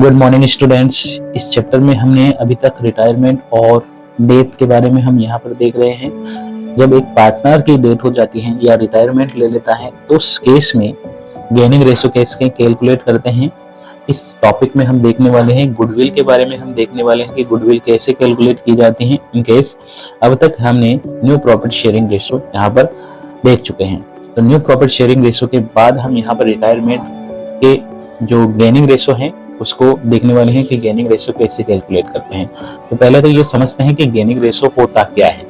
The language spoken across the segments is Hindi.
Good morning students. इस चैप्टर में हमने अभी तक रिटायरमेंट और डेथ के बारे में हम यहाँ पर देख रहे हैं। जब एक पार्टनर की डेथ हो जाती है या रिटायरमेंट ले लेता है तो उस केस में गेनिंग रेशो कैसे कैलकुलेट करते हैं, इस टॉपिक में हम देखने वाले हैं। गुडविल के बारे में हम देखने वाले हैं कि गुडविल कैसे कैलकुलेट की जाती है इन केस। अब तक हमने न्यू प्रॉफिट शेयरिंग रेशो यहाँ पर देख चुके हैं। तो न्यू प्रॉफिट शेयरिंग रेशो के बाद हम यहाँ पर रिटायरमेंट के जो गेनिंग रेशो है उसको देखने वाले हैं कि गेनिंग रेशो कैसे कैलकुलेट करते हैं। तो पहले तो ये समझते हैं कि गेनिंग रेशो होता क्या है,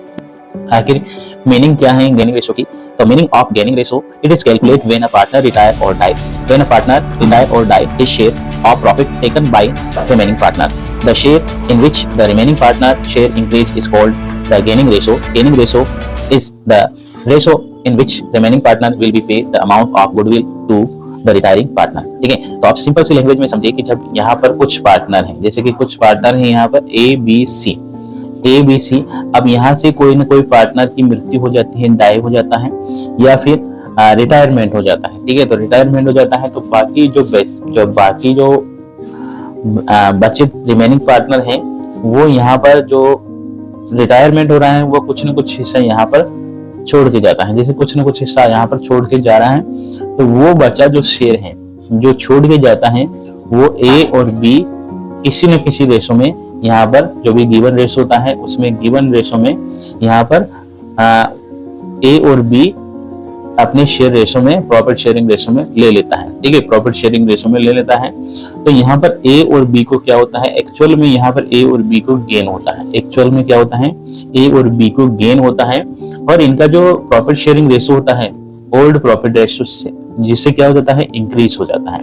आखिर मीनिंग क्या है गेनिंग रेशो की। तो meaning of gaining ratio, it is calculate when a partner retire और die. When a partner retire और die, his share of profit taken by remaining partner, the share in which the remaining partner share increase is called the gaining ratio. Gaining ratio is the ratio in which remaining partner will be paid the amount of goodwill to the retiring partner। ठीक है, तो आप सिंपल सी लैंग्वेज में समझिए कि जब यहाँ पर कुछ पार्टनर हैं, जैसे कि कुछ पार्टनर हैं यहाँ पर ए बी सी। अब यहाँ से कोई ना कोई पार्टनर की मृत्यु हो जाती है, डाई हो जाता है या फिर रिटायरमेंट हो जाता है। ठीक है, तो रिटायरमेंट हो जाता है तो बाकी जो बचे रिमेनिंग पार्टनर हैं वो यहाँ पर जो रिटायरमेंट हो रहा है वो कुछ न कुछ हिस्सा यहाँ पर छोड़ के जाता है। जैसे कुछ न कुछ हिस्सा यहाँ पर छोड़ के जा रहा है तो वो बचा जो शेयर है जो छोड़ के जाता है वो ए और बी किसी न किसी रेशो में, यहाँ पर जो भी गिवन रेशो होता है उसमें गिवन रेशो में यहाँ पर ए और बी अपने शेयर रेशो में, प्रॉफिट शेयरिंग रेशो में ले लेता है। ठीक है, प्रॉफिट शेयरिंग रेशो में ले लेता है। तो यहाँ पर ए और बी को क्या होता है, एक्चुअल में यहाँ पर ए और बी को गेन होता है। एक्चुअल में क्या होता है, ए और बी को गेन होता है और इनका जो प्रॉफिट शेयरिंग रेशो होता है ओल्ड प्रॉफिट रेशो से, जिससे क्या हो जाता है, इंक्रीज हो जाता है।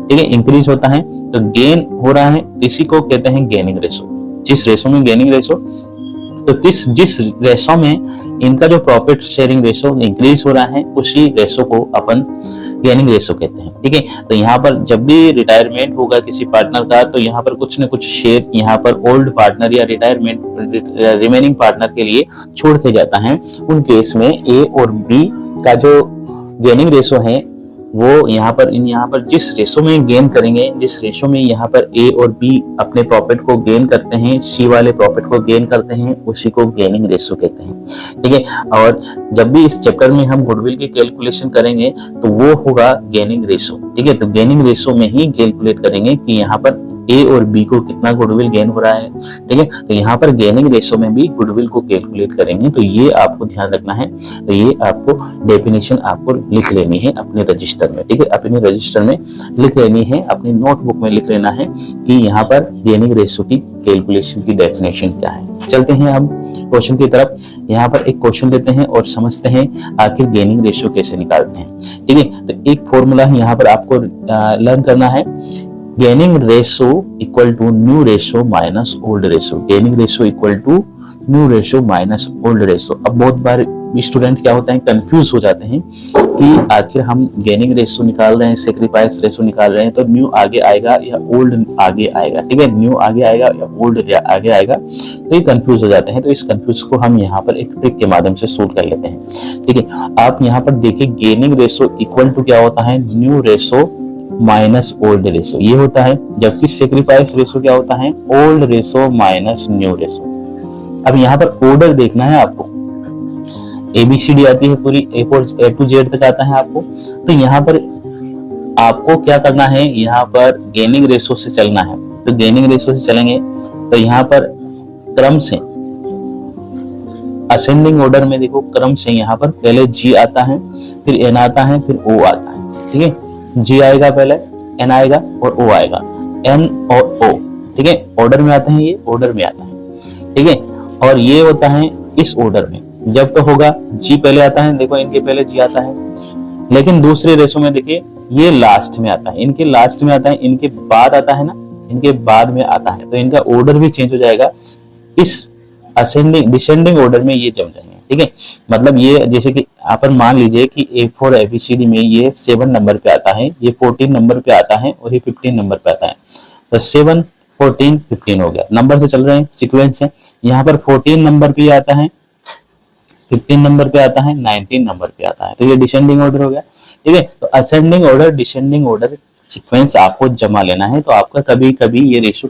ठीक है, इंक्रीज होता है तो गेन हो रहा है, इसी को कहते हैं गेनिंग रेशो। जिस रेशो में गेनिंग रेशो, तो जिस रेशो में इनका जो प्रॉफिट शेयरिंग रेशो इंक्रीज हो रहा है उसी रेशो को अपन गेनिंग रेशो कहते हैं। ठीक है, तो यहाँ पर जब भी रिटायरमेंट होगा किसी पार्टनर का तो यहाँ पर कुछ न कुछ शेयर यहाँ पर ओल्ड पार्टनर या रिमेनिंग पार्टनर के लिए छोड़ के जाता है। उन केस में ए और बी का जो गेनिंग रेशो है वो यहाँ पर जिस रेशो में गेन करेंगे, जिस रेशो में यहाँ पर ए और बी अपने प्रॉफिट को गेन करते हैं, सी वाले प्रॉफिट को गेन करते हैं, उसी को गेनिंग रेशो कहते हैं। ठीक है, और जब भी इस चैप्टर में हम गुडविल की कैलकुलेशन करेंगे तो वो होगा गेनिंग रेशो। ठीक है, तो गेनिंग रेशो में ही कैलकुलेट करेंगे कि यहाँ पर ए और बी को कितना गुडविल गेन हो रहा है। ठीक है, तो यहाँ पर गेनिंग रेशो में भी गुडविल को कैलकुलेट करेंगे। तो ये आपको ध्यान रखना है, तो ये आपको डेफिनेशन आपको लिख लेनी है अपने रजिस्टर में। ठीक है, अपने रजिस्टर में लिख लेनी है, अपनी नोटबुक में लिख लेना है कि यहाँ पर गेनिंग रेशो की कैलकुलेशन की डेफिनेशन क्या है। चलते हैं हम क्वेश्चन की तरफ। यहाँ पर एक क्वेश्चन लेते हैं और समझते हैं आखिर गेनिंग रेशो कैसे निकालते हैं। ठीक है, तो एक फॉर्मूला यहाँ पर आपको लर्न करना है, gaining ratio equal to new ratio minus old ratio. Gaining ratio equal to new ratio minus old ratio. अब बहुत बार स्टूडेंट क्या होता है, कंफ्यूज हो जाते हैं कि आखिर हम गेनिंग रेशो निकाल रहे हैं, सेक्रीफाइस रेशो निकाल रहे हैं, तो न्यू आगे आएगा या ओल्ड आगे आएगा। ठीक है, न्यू आगे आएगा या ओल्ड आगे आएगा, तो ये कंफ्यूज हो जाते हैं। तो इस कंफ्यूज को हम यहाँ पर एक ट्रिक के माध्यम से सोल्व कर लेते हैं। ठीक है, आप यहाँ पर देखिए गेनिंग रेशो इक्वल टू क्या होता है, new ratio minus old ratio ये होता है, जबकि सेक्रीफाइस रेशो क्या होता है, old ratio minus new ratio. अब यहाँ पर ऑर्डर देखना है आपको, ABCD आती है पूरी, A to Z तक आता है आपको। तो यहाँ पर आपको क्या करना है, यहाँ पर गेनिंग रेशो से चलना है। तो गेनिंग रेशो से चलेंगे तो यहाँ पर क्रम से असेंडिंग ऑर्डर में देखो, क्रम से यहाँ पर पहले G आता है, फिर N आता है, फिर O आता है। ठीक है, G आएगा पहले, N आएगा और O आएगा, N और O। ठीक है, ऑर्डर में आते हैं, ये ऑर्डर में आता है। ठीक है, और ये होता है इस ऑर्डर में। जब तो होगा G पहले आता है, देखो इनके पहले G आता है, लेकिन दूसरे रेशो में देखिए ये लास्ट में आता है, इनके लास्ट में आता है, इनके बाद आता है ना, इनके बाद में आता है, तो इनका ऑर्डर भी चेंज हो जाएगा। इस असेंडिंग डिसेंडिंग ऑर्डर में ये जम जाएंगे। ठीक है, मतलब ये जैसे कि आप मान लीजिए कि A4 ABCD में ये 7 नंबर पे आता है, ये 14 नंबर पे आता है और ये 15 नंबर पे आता है। तो 7 14 15 हो गया, नंबर से चल रहे हैं, सीक्वेंस है। यहाँ पर 14 नंबर पे आता है, 15 नंबर पे आता है, 19 नंबर पे आता है, तो ये डिसेंडिंग ऑर्डर हो गया। ठीक है, तो ascending order descending order sequence आपको जमा लेना है, तो आपका कभी कभी ये रेशो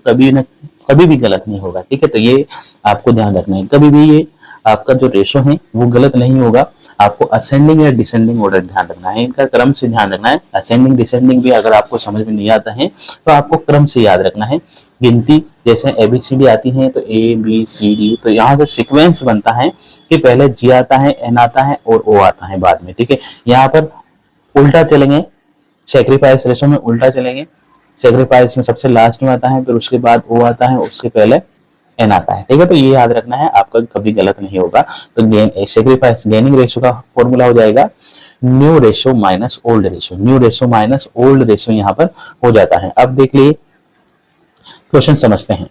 कभी भी गलत नहीं होगा। ठीक है, तो ये आपको ध्यान रखना है, कभी भी ये आपका जो रेशो है वो गलत नहीं होगा। आपको असेंडिंग या डिसेंडिंग ऑर्डर ध्यान रखना है, इनका क्रम से ध्यान रखना है। असेंडिंग डिसेंडिंग भी अगर आपको समझ में नहीं आता है तो आपको क्रम से याद रखना है। गिनती जैसे ABCD आती है तो ABCD, तो यहाँ से सीक्वेंस बनता है कि पहले G आता है, N आता है और O आता है बाद में। ठीक है, यहाँ पर उल्टा चलेंगे, सेक्रीफाइस रेशो में उल्टा चलेंगे। सेक्रीफाइस में सबसे लास्ट में आता है, फिर उसके बाद O आता है, उससे पहले N आता है। ठीक है, तो ये याद रखना है, आपका कभी गलत नहीं होगा। तो सेक्रीफाइस गेनिंग रेशो का फॉर्मूला हो जाएगा new ratio minus old ratio. New ratio minus old ratio यहाँ पर हो जाता है। अब देख लिए, क्वेश्चन समझते हैं।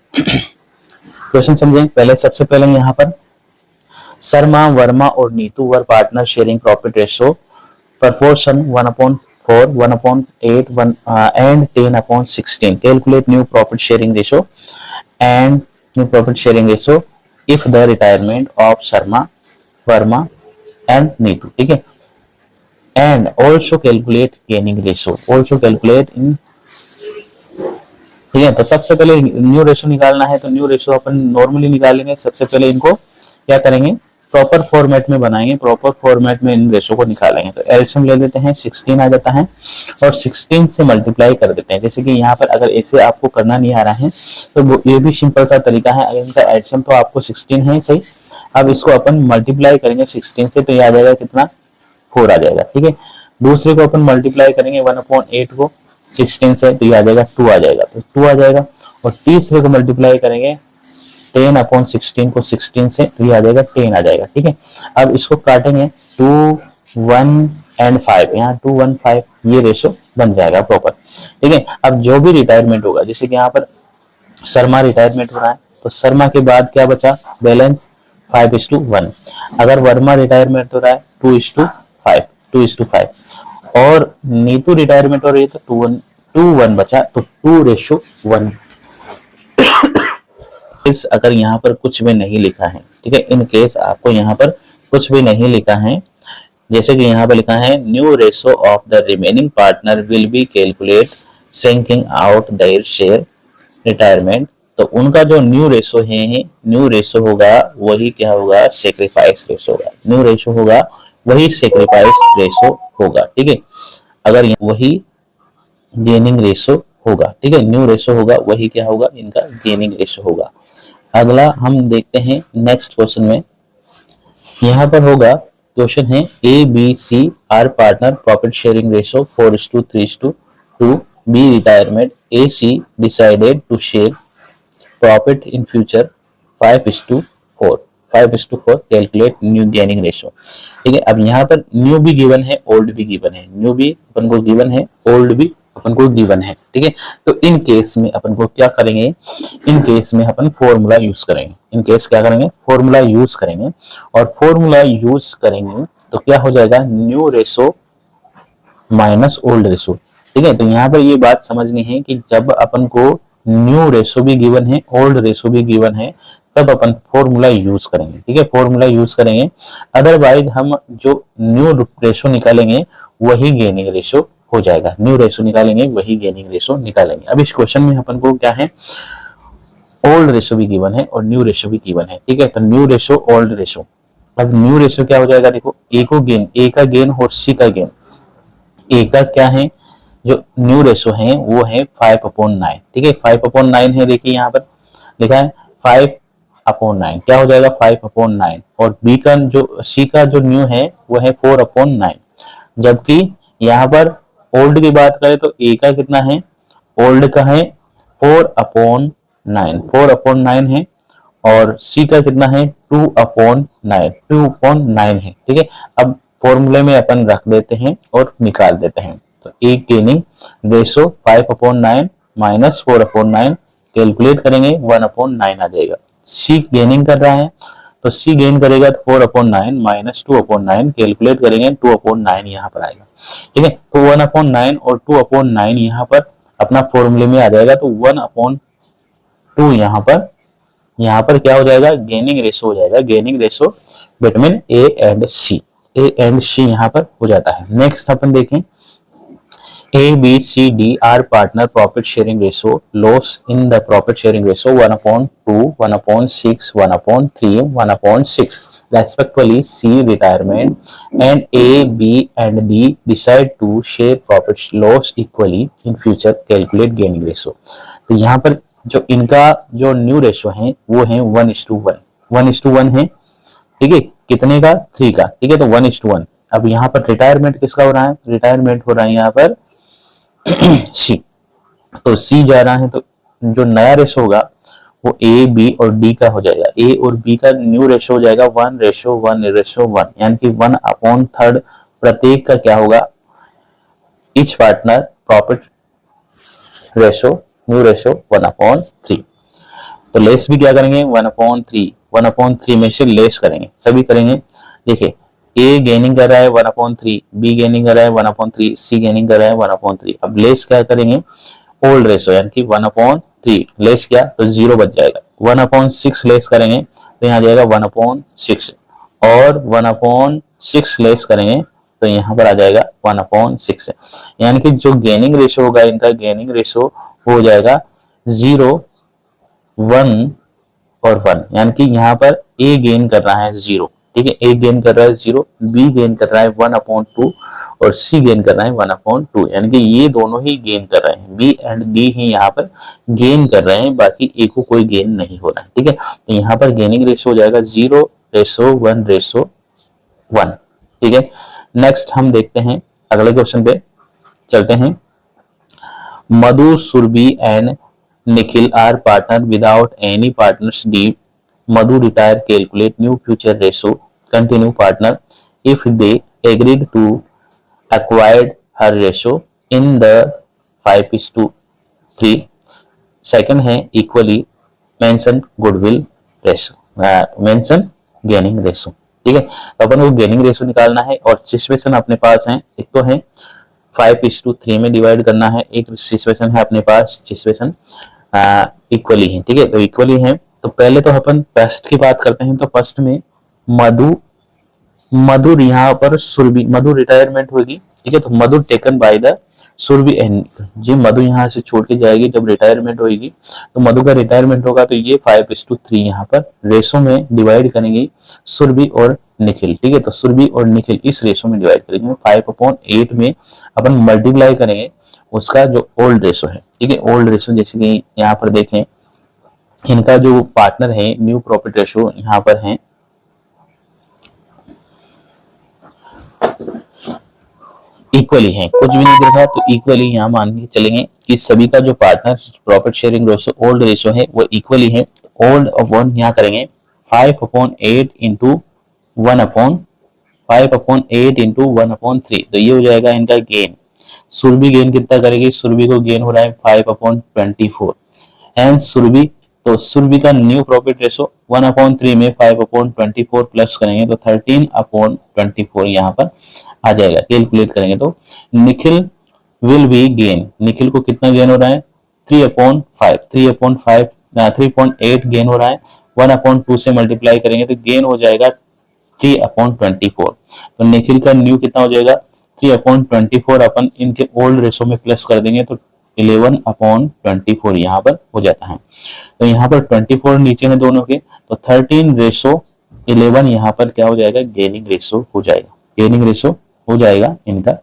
क्वेश्चन समझें, पहले सबसे पहले यहाँ पर शर्मा, वर्मा और Neetu were partner sharing profit ratio proportion 1/4, 1/8, 1 and 10/16. Calculate new profit sharing ratio and new profit sharing ratio if the retirement of Sharma, Verma and Neetu. ठीक है, and also calculate gaining ratio. Also calculate in, ठीक है। तो सबसे पहले न्यू रेशो निकालना है, तो न्यू रेशो अपन नॉर्मली निकालेंगे। सबसे पहले इनको क्या करेंगे, प्रॉपर फॉर्मेट में बनाएंगे, प्रॉपर फॉर्मेट में इन रेशो को निकालेंगे। तो एलसीएम ले लेते हैं, 16 आ जाता है और 16 से मल्टीप्लाई कर देते हैं। जैसे कि यहाँ पर अगर ऐसे आपको करना नहीं आ रहा है तो ये भी सिंपल सा तरीका है। अगर इनका एलसीएम तो आपको 16 है, सही। अब इसको अपन मल्टीप्लाई करेंगे 16 से, तो ये आ जाएगा कितना, 4 आ जाएगा। ठीक है, दूसरे को अपन मल्टीप्लाई करेंगे 1/8 को 16 से, तो ये आ जाएगा 2 आ जाएगा, तो 2 आ जाएगा। और तीसरे को मल्टीप्लाई करेंगे 10/16 को 16 से, तो ये आ जाएगा 10 आ जाएगा। ठीक है, अब इसको काटेंगे 2, 1 एंड 5, यहाँ 2, 1, 5 ये रेशो बन जाएगा प्रॉपर। ठीक है, अब जो भी रिटायरमेंट होगा, जैसे कि यहाँ पर शर्मा रिटायरमेंट हो रहा है, तो शर्मा के बाद क्या बचा बैलेंस, 5:1। अगर वर्मा रिटायरमेंट हो रहा है 2:5, 2:5, और नीतू रिटायरमेंट हो रही है तो 2:1 बचा, तो 2:1। अगर यहाँ पर कुछ भी नहीं लिखा है, ठीक है, इन केस आपको यहाँ पर कुछ भी नहीं लिखा है, जैसे कि यहाँ पर लिखा है new ratio of the remaining partner will be calculate taking out there share retirement, तो उनका जो न्यू रेशो है, न्यू रेशो होगा वही क्या होगा, सेक्रीफाइस रेशो होगा। न्यू रेशो होगा वही सेक्रीफाइस रेशो होगा। ठीक है, अगर वही गेनिंग रेशो होगा। ठीक है, न्यू रेशो होगा वही क्या होगा, इनका गेनिंग रेशो होगा। अगला हम देखते हैं नेक्स्ट क्वेश्चन में, यहाँ पर होगा क्वेश्चन है ABC are partner profit sharing ratio 4:3:2, B retirement, AC decided to share profit in future 5:4, 5:4, calculate new gaining ratio. ठीक है, अब यहाँ पर न्यू भी गिवन है, ओल्ड भी गिवन है। न्यू भी अपन को गिवन है, ओल्ड भी अपन को गिवन है। ठीक है, तो इन केस में अपन को क्या करेंगे, इन केस में अपन फॉर्मूला यूज करेंगे। इन केस क्या करेंगे, फॉर्मूला यूज करेंगे, और फॉर्मूला यूज करेंगे तो क्या हो जाएगा, new ratio minus old ratio. ठीक है, तो यहाँ पर ये बात समझनी है कि जब अपन को न्यू रेशो भी गिवन है, ओल्ड रेशो भी गिवन है, तब अपन फॉर्मूला यूज करेंगे। ठीक है, फॉर्मूला यूज करेंगे, अदरवाइज हम जो न्यू रेशो निकालेंगे वही गेनिंग रेशो हो जाएगा। न्यू रेशो निकालेंगे वही गेनिंग रेशो निकालेंगे। अब इस क्वेश्चन में अपन को क्या है, ओल्ड रेशो भी गिवन है और न्यू रेशो भी गिवन है। ठीक है, तो न्यू रेशो, ओल्ड रेशो। अब न्यू रेशो क्या हो जाएगा, देखो ए को गेन, ए का गेन और सी का गेन। ए का क्या है, जो न्यू रेशो है वो है 5/9। ठीक है, 5/9 है, देखिए यहाँ पर लिखा है 5/9, क्या हो जाएगा 5/9। और बी का जो, सी का जो न्यू है वो है 4/9। जबकि यहाँ पर ओल्ड की बात करें तो ए का कितना है, ओल्ड का है 4/9, 4/9 है, और सी का कितना है 2/9, 2/9 है। ठीक है, अब फॉर्मूले में अपन रख देते हैं और निकाल देते हैं। तो ए गेनिंग रेशो 5/9 माइनस 4/9, कैलकुलेट करेंगे 1/9 आ जाएगा। सी गेनिंग कर रहा है तो सी गेन करेगा तो 4/9 माइनस 2/9, कैलकुलेट करेंगे 2/9 यहाँ पर आएगा। ठीक है, तो 1/9 और 2/9 यहाँ पर अपना फॉर्मूले में आ जाएगा, तो 1/2 यहाँ पर क्या हो जाएगा, गेनिंग रेशो हो जाएगा। Gaining ratio between A and C, A and C यहाँ पर हो जाता है। नेक्स्ट अपन देखें, A, B, C, D are partner profit sharing ratio. Loss in the profit sharing ratio 1 upon 2, 1 upon 6, 1 upon 3, 1 upon 6. Respectively, C retirement and A, B and D decide to share profit loss equally in future. Calculate gaining ratio. तो यहाँ पर जो इनका जो न्यू रेशो है वो है 1:1, 1:1 है, ठीक है, कितने का, 3 का, ठीक है, तो 1:1। अब यहाँ पर रिटायरमेंट किसका हो रहा है, रिटायरमेंट हो रहा है यहाँ पर सी, तो सी जा रहा है, तो जो नया रेशो होगा वो ए, बी और डी का हो जाएगा। ए और बी का न्यू रेशो हो जाएगा 1:1:1, यानी कि 1/3 प्रत्येक का क्या होगा, each partner profit ratio new ratio 1/3। तो लेस भी क्या करेंगे, 1/3 में से लेस करेंगे, सभी करेंगे। देखिए ए गेनिंग कर रहा है 1/3, बी गेनिंग कर रहा है 1/3, सी गेनिंग कर रहा है 1/3। अब लेस क्या करेंगे, ओल्ड रेशो यानी कि 1/3 लेस किया तो 0 बच जाएगा। 1/6 लेस करेंगे तो यहाँ जाएगा 1/6, और 1/6 लेस करेंगे तो यहाँ पर आ जाएगा 1/6, यानी कि जो गेनिंग रेशो होगा इनका गेनिंग रेशो हो जाएगा 0, 1 और 1, यानी कि यहाँ पर ए गेन कर रहा है 0, ठीक है, ए गेन कर रहा है 0, बी गेन कर रहा है 1/2 और सी गेन कर रहा है 1/2, यानी कि ये दोनों ही गेन कर रहे हैं, बी एंड डी ही यहाँ पर गेन कर रहे हैं, बाकी ए को कोई गेन नहीं हो रहा है, ठीक है। तो यहाँ पर गेनिंग रेशो हो जाएगा 0:1:1, ठीक है। नेक्स्ट हम देखते हैं अगले क्वेश्चन पे चलते हैं। Madhu, Surabhi and Nikhil are partner without any partner's deed. Madhu retire. Calculate new future ratio. Continue partner if they agreed to acquired her ratio in the 5:3. Second है equally mention goodwill ratio, mention gaining ratio, ठीक है। तो अपन को गेनिंग रेशो निकालना है और सिचुएशन अपने पास है, एक तो है 5:3 में डिवाइड करना है, एक सिचुएशन है अपने पास सिचुएशन इक्वली है, ठीक है। तो इक्वली है तो पहले तो अपन फर्स्ट की बात करते हैं। तो फर्स्ट में मधु यहाँ पर सुरभि, मधु रिटायरमेंट होगी, ठीक है, तो Madhu taken by the Surabhi and जी, मधु यहाँ से छोड़ के जाएगी जब रिटायरमेंट होगी, तो मधु का रिटायरमेंट होगा तो ये 5:3 यहाँ पर रेशो में डिवाइड करेंगे सुरभि और निखिल, ठीक है। तो सुरभि और निखिल इस रेशो में डिवाइड करेंगे, 5/8 में अपन मल्टीप्लाई करेंगे उसका जो ओल्ड रेशो है, ठीक है। ओल्ड रेशो जैसे कि यहाँ पर देखें इनका जो पार्टनर है न्यू प्रॉफिट रेशो यहाँ पर है इक्वली है, कुछ भी नहीं देखा तो इक्वली यहाँ मान के चलेंगे कि सभी का जो partner profit sharing ratio old ratio है वो इक्वली है। ओल्ड अपॉन यहाँ करेंगे 5/8 इंटू 5/8 इंटू 1/3, तो ये हो जाएगा इनका गेन। सुरभि गेन कितना करेगी, सुरभि को गेन हो रहा है 5/24 एंड सुरभि, तो सुरभि का न्यू प्रॉफिट रेशो 1/3 में 5/24 प्लस करेंगे तो 13/24 यहाँ पर आ जाएगा। कैलकुलेट करेंगे तो Nikhil will be gain, Nikhil को कितना गेन हो रहा है 3/8 गेन हो रहा है, 1/2 से मल्टीप्लाई करेंगे तो गेन हो जाएगा 3/24। तो निखिल का न्यू कितना हो जाएगा 3/24, अपन इनके ओल्ड रेशो में प्लस कर देंगे तो 11/24 यहाँ पर हो जाता है। तो यहाँ पर 24 नीचे में दोनों के, तो 13:11 यहाँ पर क्या हो जाएगा गेनिंग रेशो हो जाएगा, गेनिंग रेशो हो जाएगा इनका।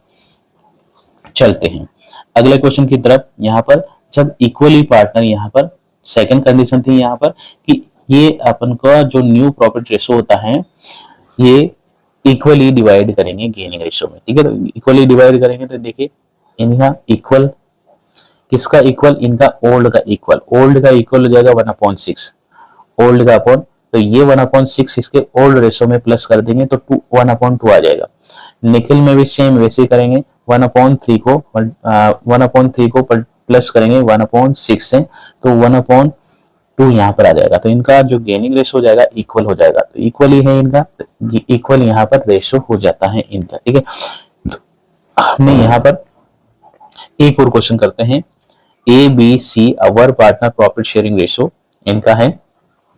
चलते हैं अगले क्वेश्चन की तरफ। यहाँ पर जब इक्वली पार्टनर, यहाँ पर सेकंड कंडीशन थी यहाँ पर कि ये अपन का जो न्यू प्रॉफिट रेशो होता है ये इक्वली डिवाइड करेंगे गेनिंग रेशो में, ठीक है। तो इक्वली डिवाइड करेंगे तो देखिए इनका इक्वल, किसका इक्वल, इनका ओल्ड का इक्वल, ओल्ड का इक्वल हो जाएगा 1/6, ओल्ड का अपॉन, तो ये 1/6 इसके ओल्ड रेशो में प्लस कर देंगे तो 1/2 आ जाएगा। निखिल में भी सेम वैसे करेंगे, 1/3 को प्लस करेंगे 1/6 से तो 1/2 यहाँ पर आ जाएगा। तो इनका जो गेनिंग रेशो हो जाएगा इक्वल हो जाएगा, तो इक्वल ही है इनका, इक्वल यहाँ पर रेशो हो जाता है इनका, ठीक है। हमने यहाँ पर एक और क्वेश्चन करते हैं। A B C our partner profit sharing ratio इनका है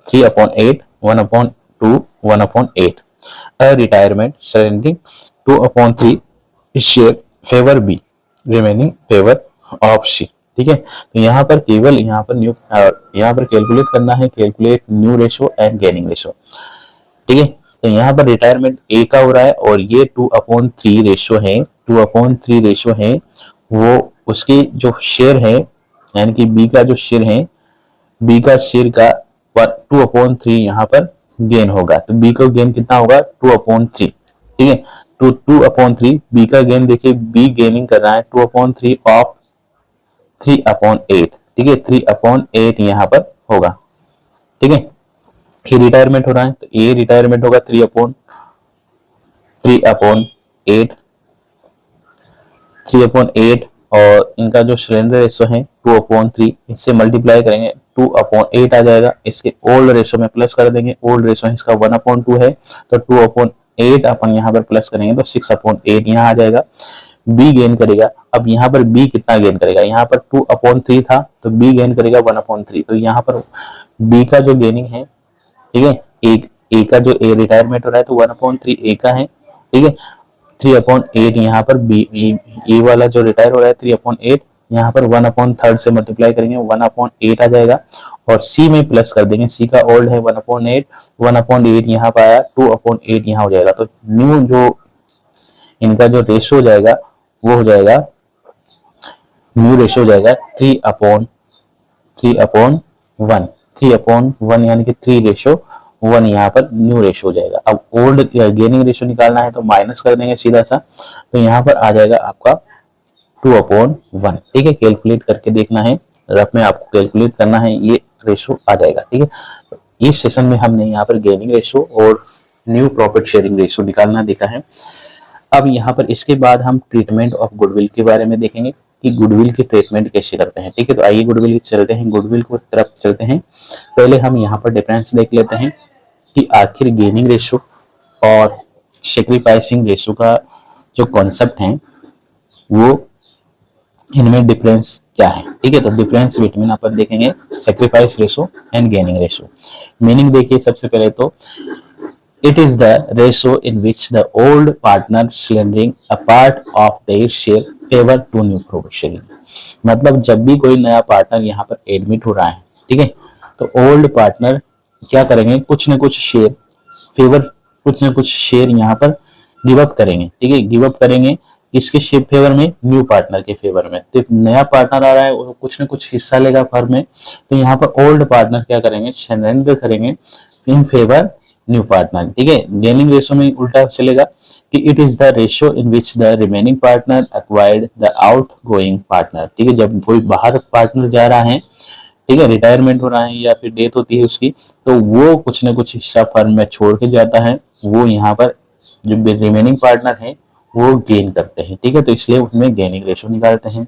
3/8, 1/2, 1/8। A retirement surrendering 2/3 share favour B, remaining favour of C. ठीक है, तो यहाँ पर केवल यहाँ पर कैलकुलेट करना है, calculate new ratio and gaining ratio. ठीक है, तो यहाँ पर रिटायरमेंट ए का हो रहा है और ये 2/3 रेशो है, 2/3 रेशो है, वो उसकी जो शेयर है यानी कि बी का जो शेयर है, बी का शेयर का 2/3 यहाँ पर गेन होगा। तो बी का गेन कितना होगा 2/3। ठीक है, तो 2/3 बी का गेन देखिए, बी गेनिंग कर रहा है 2/3 ऑफ 3/8। ठीक है, 3/8 यहाँ पर होगा। ठीक है, ये रिटायरमेंट हो रहा है तो ए रिटायरमेंट होगा 3/8, 3/8 और इनका जो सिलेंडर रेशो है 2/3, इससे मल्टीप्लाई करेंगे 2/8 आ जाएगा। इसके ओल्ड रेशो में प्लस कर देंगे, ओल्ड रेशो इसका 1/2 है तो 2/8 अपन यहाँ पर प्लस करेंगे तो 6/8 यहाँ आ जाएगा। बी गेन करेगा, अब यहाँ पर बी कितना गेन करेगा, यहाँ पर 2/3 था तो बी गेन करेगा 1/3। तो यहाँ पर बी का जो गेनिंग है, ठीक है, एक ए का जो ए रिटायरमेंट हो रहा है तो 1/3 ए का है। ठीक है, 3/8 यहाँ पर बी ए वाला जो रिटायर हो रहा है 3/8, यहाँ पर 1/3 से मल्टीप्लाई करेंगे 1/8 आ जाएगा और सी में प्लस कर देंगे, सी का ओल्ड है 1/8, 1/8 यहाँ पर आया 2/8 यहाँ हो जाएगा। तो न्यू जो इनका जो रेशो हो जाएगा वो हो जाएगा, न्यू रेशो हो जाएगा 3/1, 3/1 यानी कि 3:1 यहाँ पर न्यू रेशो हो जाएगा। अब ओल्ड गेनिंग रेशो निकालना है तो माइनस कर देंगे सीधा सा, तो यहाँ पर आ जाएगा आपका 2/1। ठीक है, कैलकुलेट करके देखना है, रफ में आपको कैलकुलेट करना है, ये रेशो आ जाएगा। ठीक है, तो इस सेशन में हमने यहाँ पर गेनिंग रेशो और न्यू प्रॉफिट शेयरिंग रेशो निकालना देखा है। अब यहाँ पर इसके बाद हम ट्रीटमेंट ऑफ गुडविल के बारे में देखेंगे कि गुडविल की ट्रीटमेंट कैसे करते हैं। ठीक है, तो आइए गुडविल चलते हैं, गुडविल की तरफ चलते हैं। पहले हम यहाँ पर डिफरेंस देख लेते हैं कि आखिर गेनिंग रेशो और सैक्रिफाइसिंग रेशो का जो कॉन्सेप्ट है वो इनमें डिफरेंस क्या है। ठीक है, तो डिफरेंस बिटवीन अपन देखेंगे sacrifice ratio and gaining ratio. Meaning देखिए, सबसे पहले तो it is the ratio in which the old partner surrendering a part of their share favor to new profit sharing। मतलब जब भी कोई नया पार्टनर यहाँ पर एडमिट हो रहा है, ठीक है, तो ओल्ड पार्टनर क्या करेंगे, कुछ न कुछ शेयर फेवर, कुछ न कुछ शेयर यहाँ पर गिव अप करेंगे। ठीक है, गिव अप करेंगे इसके शेयर फेवर में, न्यू पार्टनर के फेवर में। तो नया पार्टनर आ रहा है वो कुछ न कुछ हिस्सा लेगा फर्म में, तो यहाँ पर ओल्ड पार्टनर क्या करेंगे, सरेंडर करेंगे इन फेवर न्यू पार्टनर। ठीक है, गेनिंग रेशो में उल्टा चलेगा कि it is the ratio in which the remaining partner acquired the out going partner. ठीक है, जब कोई बाहर पार्टनर जा रहा है, ठीक है, रिटायरमेंट हो रहा है या फिर डेथ होती है उसकी, तो वो कुछ न कुछ हिस्सा फर्म में छोड़ के जाता है, वो यहाँ पर जो रिमेनिंग पार्टनर है वो गेन करते हैं। ठीक है, तो इसलिए उसमें गेनिंग रेशो निकालते हैं।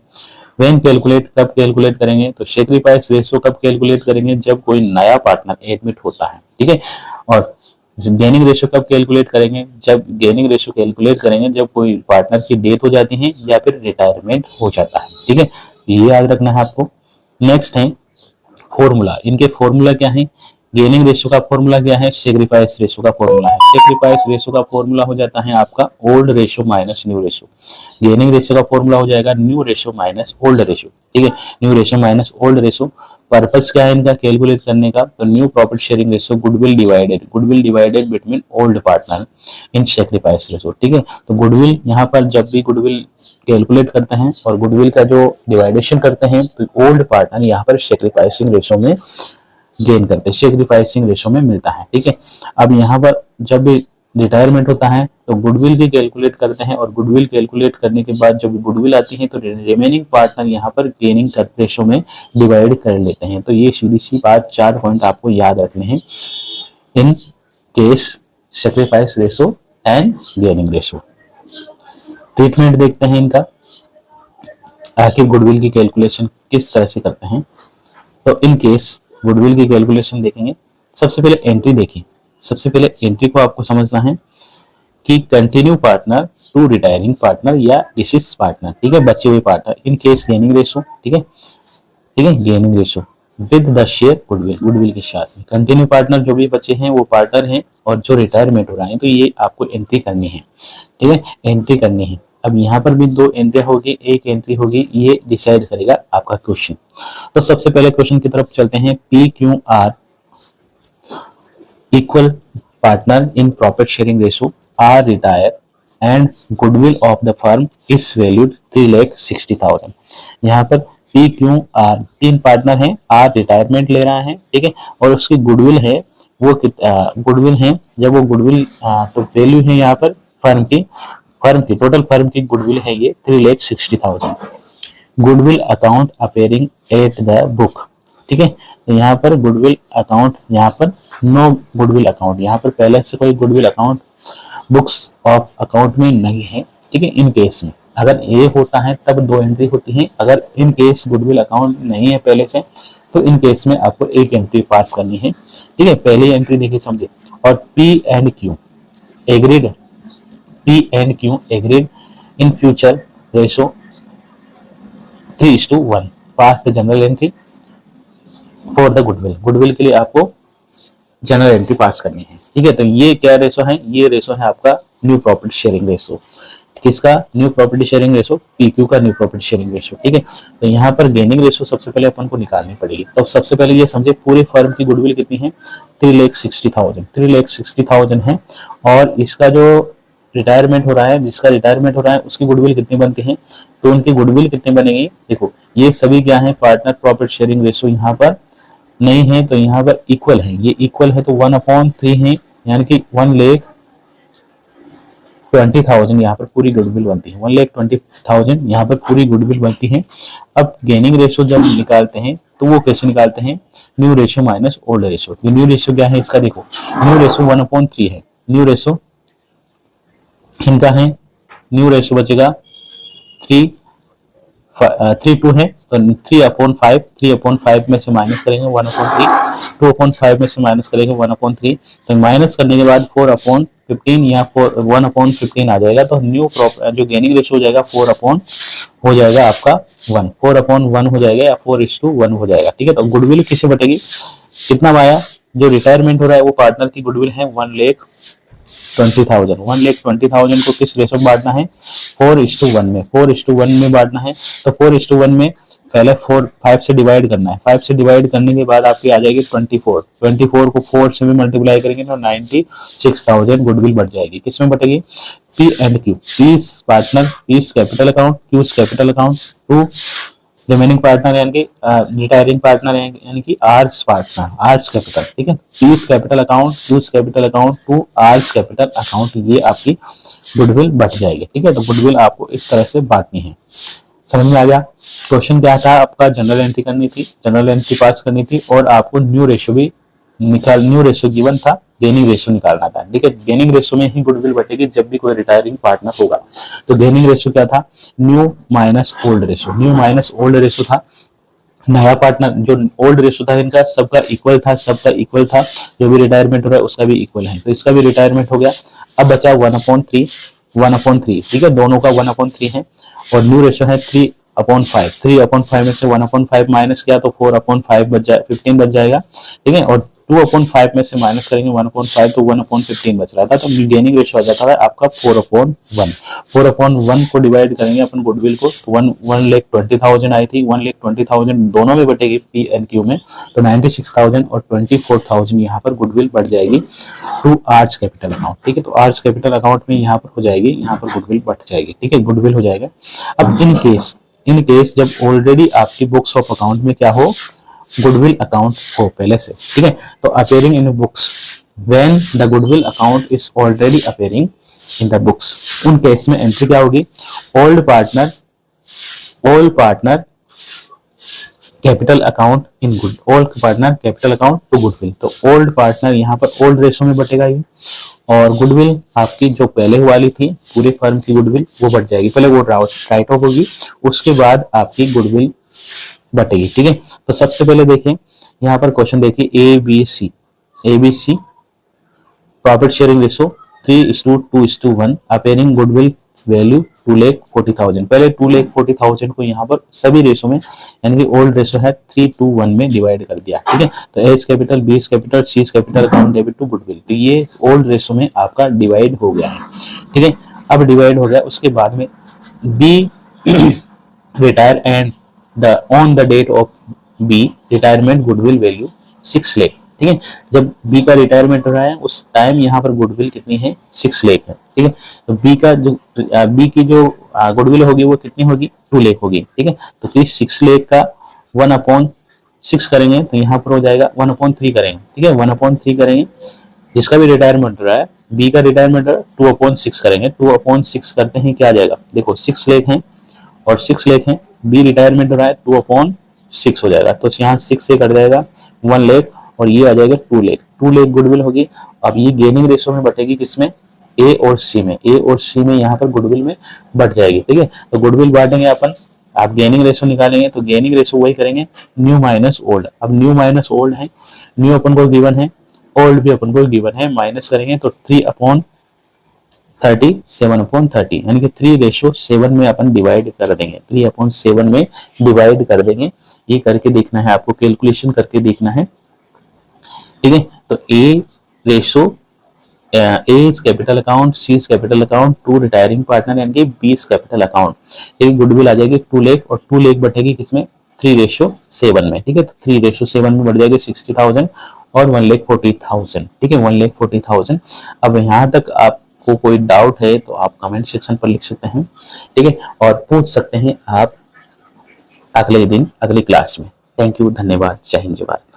वेन कैलकुलेट, कब कैलकुलेट करेंगे, तो सैक्रिफाइस रेशो कब कैलकुलेट करेंगे, जब कोई नया पार्टनर एडमिट होता है। ठीक है, और गेनिंग रेशो कब कैलकुलेट करेंगे, जब गेनिंग रेशो कैलकुलेट करेंगे जब कोई पार्टनर की डेथ हो जाती है या फिर रिटायरमेंट हो जाता है। ठीक है, ये याद रखना है आपको। नेक्स्ट है फॉर्मूला, इनके फॉर्मूला क्या है, गेनिंग रेशो का फॉर्मूला क्या है, सैक्रिफाइस रेशो का फॉर्मूला है। सैक्रिफाइस रेशो का फॉर्मूला हो जाता है आपका old ratio minus new ratio. Gaining ratio का फॉर्मूला हो जाएगा new ratio minus old ratio. ठीक है, new ratio minus old ratio. Purpose क्या है इनका कैलकुलेट करने का, तो new profit sharing ratio goodwill divided between old partner in sacrifice ratio. ठीक है, तो गुडविल यहाँ पर जब भी गुडविल कैलकुलेट करते हैं और गुडविल का जो डिवाइडेशन करते हैं तो ओल्ड पार्टनर यहाँ पर सैक्रिफाइसिंग रेशो में गेन करते हैं, सैक्रिफाइसिंग रेशो में मिलता है। ठीक है, अब यहाँ पर जब भी रिटायरमेंट होता है तो गुडविल भी कैलकुलेट करते हैं और गुडविल कैलकुलेट करने के बाद जब गुडविल आती है तो रिमेनिंग पार्टनर यहाँ पर गेनिंग रेशो में डिवाइड कर लेते हैं। तो ये सीधी सी बात, 4 पॉइंट आपको याद रखने हैं in case sacrifice ratio and gaining ratio. Treatment देखते हैं इनका, आखिर गुडविल की कैलकुलेशन किस तरह से करते हैं। तो इन केस गुडविल की कैलकुलेशन देखेंगे, सबसे पहले एंट्री देखिए, सबसे पहले एंट्री को आपको समझना है कि continue partner to retiring partner या डिसीज पार्टनर। ठीक है, बचे हुए partner in case gaining ratio. ठीक है, ठीक है, gaining ratio with the share goodwill, goodwill के साथ में कंटिन्यू पार्टनर जो भी बचे हैं वो पार्टनर हैं और जो रिटायरमेंट हो रहा है, तो ये आपको एंट्री करनी है। ठीक है, एंट्री करनी है। अब यहाँ पर भी 2 एंट्री होगी, एक एंट्री होगी, ये डिसाइड करेगा आपका क्वेश्चन। तो सबसे पहले क्वेश्चन की तरफ चलते हैं। P Q R equal partner in profit sharing ratio are retired and goodwill of the firm is valued 3,60,000। यहाँ पर पी क्यू आर 3 पार्टनर हैं, आर रिटायरमेंट ले रहा है, ठीक है, और उसकी गुडविल है वो गुडविल है, जब वो गुडविल तो वैल्यू है यहाँ पर फर्म की टोटल फर्म की गुडविल है ये 3,60,000। Goodwill account appearing at the book, ठीक है, तो यहाँ पर गुडविल अकाउंट, यहाँ पर नो गुडविल अकाउंट, यहाँ पर पहले से कोई goodwill account books of account में नहीं है, ठीक है। इन केस में अगर ए होता है तब 2 एंट्री होती है, अगर इन केस गुडविल अकाउंट नहीं है पहले से तो इन केस में आपको एक एंट्री पास करनी है, ठीक है। पहली एंट्री देखिए समझे, और P and Q agreed in future ratio 3:1 pass the general entry for the goodwill के लिए आपको जनरल एंट्री पास करनी है, ठीक है। तो ये क्या रेशो है, ये रेशो है आपका न्यू प्रॉपर्टी शेयरिंग रेशो। किसका? New property sharing ratio, PQ का न्यू प्रॉपर्टी शेयरिंग रेशो, ठीक है। तो यहाँ पर गेनिंग रेशो सबसे पहले अपन को निकालनी पड़ेगी। तो सबसे पहले ये समझे पूरे फर्म की गुडविल कितनी है, 3,60,000 है, और इसका जो रिटायरमेंट हो रहा है, जिसका रिटायरमेंट हो रहा है उसकी गुडविल कितनी बनती है, तो उनकी गुडविल कितनी बनेगी, देखो ये सभी क्या है, पार्टनर प्रॉफिट शेयरिंग रेशो यहाँ पर नहीं है, तो यहाँ पर इक्वल है, ये इक्वल है तो 1/3 है, यानी कि 1,20,000 यहाँ पर पूरी गुडविल बनती है, 1,20,000 यहाँ पर पूरी गुडविल बनती है। अब गेनिंग रेशो जब निकालते हैं तो वो कैसे निकालते हैं, new ratio minus old ratio. New ratio क्या है इसका, देखो न्यू रेशो 1/3 है, न्यू रेशो इनका है, न्यू रेशो बचेगा 3:2 है, तो 3/5 में से माइनस करेंगे 1/3, 2/5 में से माइनस करेंगे 1/3, तो माइनस करने के बाद 4/15 यहाँ 1/15 आ जाएगा, तो न्यू जो गेनिंग रेशो हो जाएगा 4 हो जाएगा आपका 1, 4/1 हो जाएगा या 4:1 हो जाएगा, ठीक है। तो गुडविल किसे बटेगी, कितना आया, जो रिटायरमेंट हो रहा है वो पार्टनर की गुडविल है 1,20,000 को किस रेशो में बांटना है, 4:1 में बांटना है। तो 4:1 में पहले 5 से डिवाइड करना है, 5 से डिवाइड करने के बाद आपकी आ जाएगी 24 को 4 से भी मल्टीप्लाई करेंगे तो 96,000 गुडविल बढ़ जाएगी। किसमें बटेगी, P and Q, P's partner, P's capital account, Q's capital account, to remaining partner यानी कि रिटायरिंग पार्टनर यानी कि आर्स पार्टनर, आर्स कैपिटल, ठीक है। P's capital account, Q's capital account, to R's capital account, ये आपकी गुडविल बच जाएगी, ठीक है। तो गुडविल आपको इस तरह से बांटनी है। समझ में आ गया? क्वेश्चन क्या था आपका, जनरल एंट्री करनी थी, जनरल एंट्री पास करनी थी, और आपको न्यू रेशो गिवन था, गेनिंग रेशो निकालना था, ठीक है। गेनिंग रेशो में ही गुडविल बटेगी जब भी कोई रिटायरिंग पार्टनर होगा। तो गेनिंग रेशो क्या था, न्यू माइनस ओल्ड रेशो था। नया पार्टनर जो ओल्ड रेशो था इनका सबका इक्वल था, जो भी रिटायरमेंट हो रहा है उसका भी इक्वल है, तो इसका भी रिटायरमेंट हो गया। अब बचा 1/3, ठीक है, दोनों का 1/3 है, और न्यू रेशो है 3/5 में से 1/5 माइनस किया तो 4/5 बच जाए, 15 बच जाएगा, ठीक है। और 2/5 में से माइनस करेंगे 1/5 तो 1/15 बच रहा था, तो गेनिंग रेशो आ जाता है आपका 4/1 को डिवाइड करेंगे अपन गुडविल को, तो 1,20,000 आई थी, 1,20,000 दोनों में बटेगी पी एंड क्यू में, तो 96,000 और 24,000 यहाँ पर गुडविल बढ़ जाएगी टू आर्स कैपिटल अकाउंट, ठीक है। तो आर्स कैपिटल अकाउंट में यहाँ पर हो जाएगी, यहाँ पर गुडविल बढ़ जाएगी, ठीक है, गुडविल हो जाएगा। अब इन केस जब ऑलरेडी आपकी बुक्स ऑफ अकाउंट में क्या हो, गुडविल अकाउंट हो पहले से, ठीक है, तो appearing in books when the goodwill account is already appearing in the books, उन केस में एंट्री क्या होगी, old partner capital account in good, old partner capital account to goodwill, तो ओल्ड पार्टनर यहाँ पर ओल्ड रेशो में बटेगा ये, और गुडविल आपकी जो पहले वाली थी पूरे फर्म की गुडविल वो बढ़ जाएगी, पहले वो राइट ऑफ होगी, उसके बाद आपकी गुडविल बटेगी, ठीक है। तो सबसे पहले देखिए यहाँ पर क्वेश्चन देखिए, ABC profit sharing ratio 3:2:1 appearing goodwill value 2,40,000, पहले 2,40,000 को यहाँ पर सभी रेशो में यानी कि ओल्ड रेशो है 3:1 में डिवाइड कर दिया, ठीक है। तो A's capital, B capital, C capital account debit to goodwill, तो ये ओल्ड रेशो में आपका डिवाइड हो गया है, ठीक है। अब डिवाइड हो गया, उसके बाद में B retire and the on the date of B retirement goodwill value 6 lakh, ठीक है। जब बी का रिटायरमेंट हो रहा है उस टाइम यहाँ पर गुडविल कितनी है, 6 लाख है, ठीक है। तो बी की जो गुडविल होगी वो कितनी होगी, 2 लाख होगी, ठीक है। तो फिर 6 लाख का 1/6 करेंगे तो यहाँ पर हो जाएगा 1/3 करेंगे, ठीक है। 1/3 करेंगे, जिसका भी रिटायरमेंट हो रहा है, बी का रिटायरमेंट 2/6 करेंगे, 2/6 करते हैं क्या आ जाएगा, देखो 6 लाख है और 6 लाख है, बी रिटायरमेंट हो रहा है 2/6 हो जाएगा, तो यहाँ 6 से कट जाएगा 1 लाख और ये आ जाएगा 2 लाख, 2 लाख गुडविल होगी। अब ये गेनिंग रेशो में बटेगी किसमें, ए और सी में, ए और सी में यहाँ पर गुडविल में बढ़ जाएगी, ठीक है। तो गुडविल बांटेंगे अपन, आप गेनिंग रेशो निकालेंगे तो गेनिंग रेशो वही करेंगे, न्यू माइनस ओल्ड। अब न्यू माइनस ओल्ड है, न्यू अपन को गिवन है, ओल्ड भी अपन को गिवन है, माइनस करेंगे तो 3/30 7/30 यानी कि 3:7 में अपन डिवाइड कर देंगे, 3/7 में डिवाइड कर देंगे। ये करके देखना है आपको, कैलकुलेशन करके देखना है, ठीक है। तो A ratio A is capital account, C is capital account to retiring partner यानी कि बी इज कैपिटल अकाउंट। एक गुडविल आ जाएगी 2 लाख और 2 लाख बढ़ेगी किसमें, 3:7 में, ठीक है। तो 3:7 में बढ़ जाएगी 60,000 और 1,40,000, ठीक है, 1,40,000। अब यहाँ तक आपको कोई डाउट है तो आप कमेंट सेक्शन पर लिख सकते हैं, ठीक है, और पूछ सकते हैं आप अगले दिन अगली क्लास में। थैंक यू, धन्यवाद, जय हिंद, जय भारत।